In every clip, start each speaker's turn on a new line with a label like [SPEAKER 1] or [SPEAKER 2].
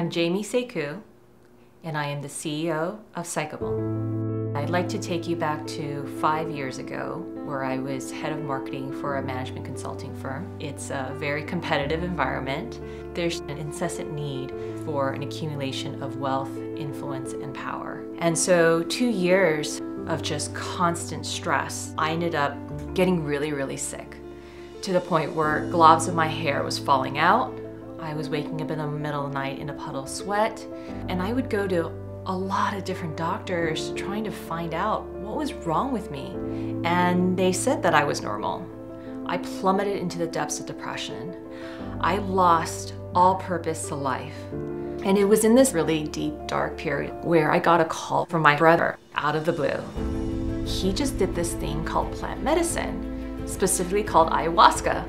[SPEAKER 1] I'm Jamie Sekou, and I am the CEO of Psychable. I'd like to take you back to 5 years ago, where I was head of marketing for a management consulting firm. It's a very competitive environment. There's an incessant need for an accumulation of wealth, influence, and power. And so 2 years of just constant stress, I ended up getting really, really sick, to the point where globs of my hair was falling out. I was waking up in the middle of the night in a puddle of sweat, and I would go to a lot of different doctors trying to find out what was wrong with me. And they said that I was normal. I plummeted into the depths of depression. I lost all purpose to life. And it was in this really deep, dark period where I got a call from my brother out of the blue. He just did this thing called plant medicine, specifically called ayahuasca.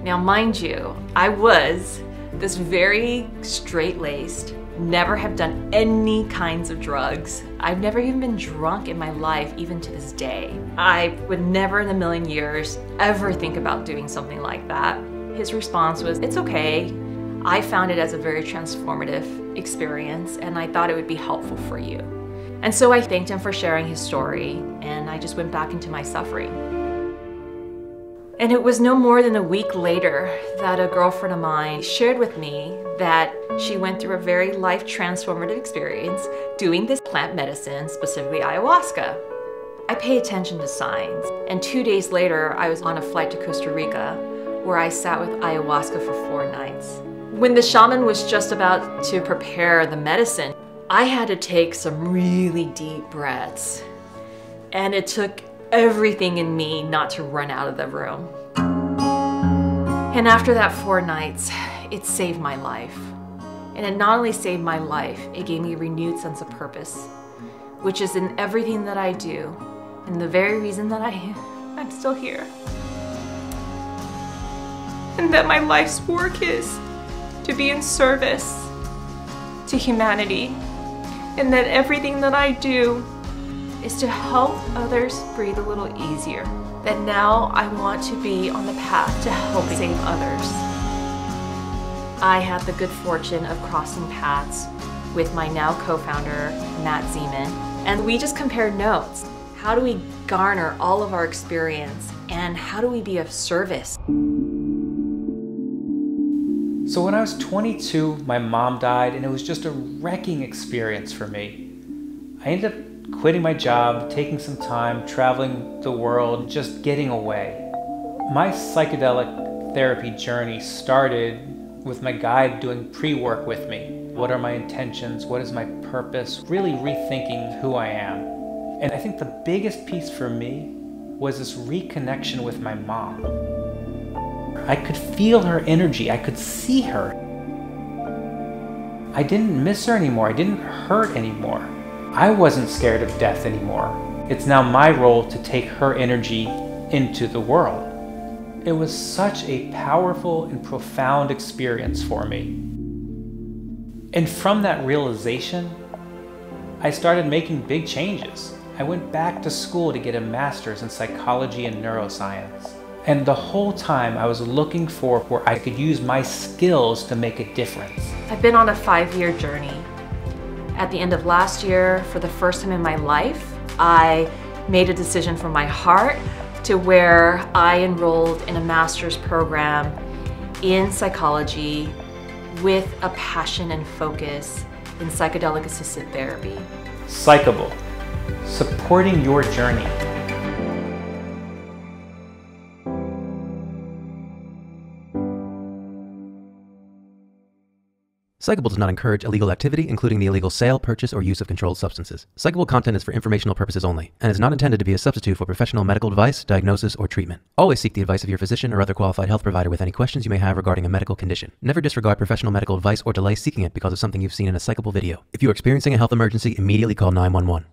[SPEAKER 1] Now, mind you, I was this very straight-laced, never have done any kinds of drugs. I've never even been drunk in my life, even to this day. I would never in a million years ever think about doing something like that. His response was, "It's okay. I found it as a very transformative experience, and I thought it would be helpful for you." And so I thanked him for sharing his story, and I just went back into my suffering. And it was no more than a week later that a girlfriend of mine shared with me that she went through a very life-transformative experience doing this plant medicine, specifically ayahuasca. I pay attention to signs, and 2 days later, I was on a flight to Costa Rica where I sat with ayahuasca for 4 nights. When the shaman was just about to prepare the medicine, I had to take some really deep breaths, and it took everything in me not to run out of the room. And after that 4 nights, it saved my life. And it not only saved my life, it gave me a renewed sense of purpose, which is in everything that I do, and the very reason that I'm still here. And that my life's work is to be in service to humanity, and that everything that I do is to help others breathe a little easier. That now I want to be on the path to help save others. I had the good fortune of crossing paths with my now co-founder, Matt Zeman, and we just compared notes. How do we garner all of our experience, and how do we be of service?
[SPEAKER 2] So when I was 22, my mom died, and it was just a wrecking experience for me. I ended up quitting my job, taking some time, traveling the world, just getting away. My psychedelic therapy journey started with my guide doing pre-work with me. What are my intentions? What is my purpose? Really rethinking who I am. And I think the biggest piece for me was this reconnection with my mom. I could feel her energy. I could see her. I didn't miss her anymore. I didn't hurt anymore. I wasn't scared of death anymore. It's now my role to take her energy into the world. It was such a powerful and profound experience for me. And from that realization, I started making big changes. I went back to school to get a master's in psychology and neuroscience. And the whole time I was looking for where I could use my skills to make a difference.
[SPEAKER 1] I've been on a 5-year journey. At the end of last year, for the first time in my life, I made a decision from my heart to where I enrolled in a master's program in psychology with a passion and focus in psychedelic-assisted therapy.
[SPEAKER 2] Psychable, supporting your journey.
[SPEAKER 3] Psychable does not encourage illegal activity, including the illegal sale, purchase, or use of controlled substances. Psychable content is for informational purposes only, and is not intended to be a substitute for professional medical advice, diagnosis, or treatment. Always seek the advice of your physician or other qualified health provider with any questions you may have regarding a medical condition. Never disregard professional medical advice or delay seeking it because of something you've seen in a Psychable video. If you are experiencing a health emergency, immediately call 911.